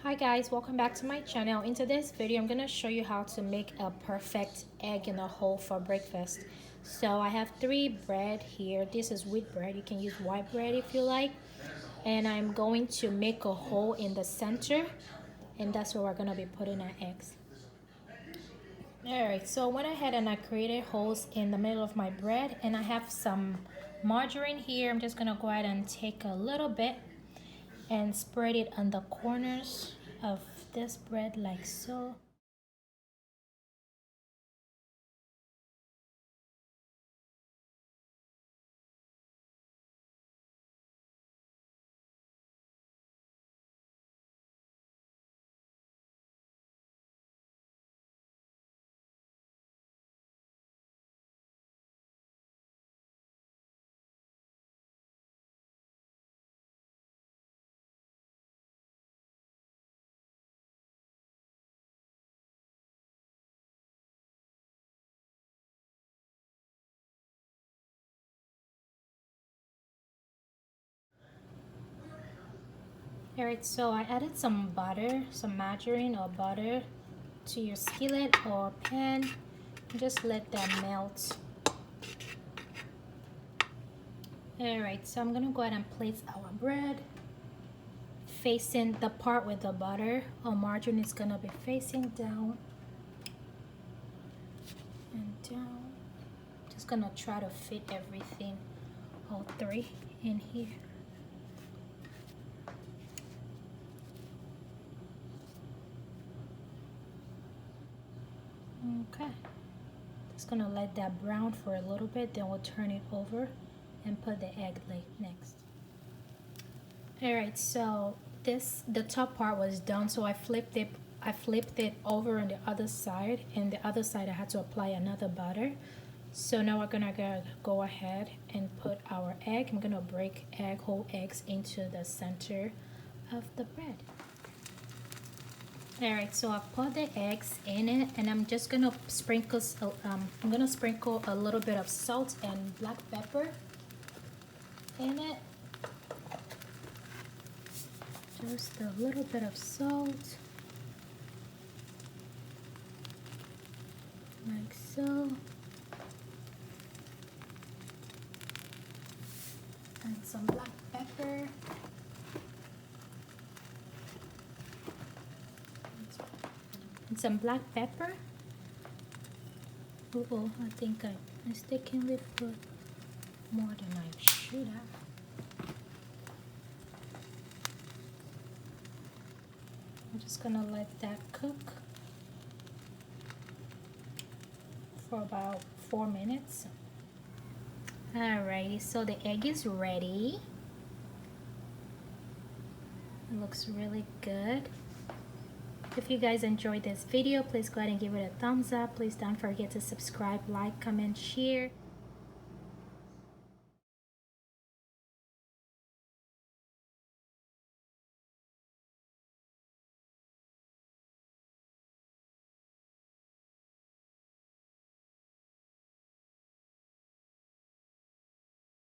Hi guys, welcome back to my channel. In today's video, I'm going to show you how to make a perfect egg in a hole for breakfast. So I have 3 bread here. This is wheat bread. You can use white bread if you like. And I'm going to make a hole in the center, and that's where we're going to be putting our eggs. Alright, so I went ahead and I created holes in the middle of my bread, and I have some margarine here. I'm just going to go ahead and take a little bit and spread it on the corners of this bread like so. Alright, so I added some butter, some margarine or butter to your skillet or pan. Just let that melt. Alright, so I'm gonna go ahead and place our bread facing the part with the butter or margarine is gonna be facing down and down. Just gonna try to fit everything, all 3 in here. Okay, just gonna let that brown for a little bit, then we'll turn it over and put the egg next. Alright, so the top part was done, so I flipped it over on the other side, and the other side I had to apply another butter. So now we're gonna go ahead and put our egg. I'm gonna break whole eggs into the center of the bread. Alright, so I've put the eggs in it, and I'm just gonna sprinkle a little bit of salt and black pepper in it. Just a little bit of salt, like so, and some black pepper. And some black pepper. Oh, I think I mistakenly put more than I should have. I'm just gonna let that cook for about 4 minutes. Alrighty, so the egg is ready. It looks really good. If you guys enjoyed this video, please go ahead and give it a thumbs up. Please don't forget to subscribe, like, comment, share.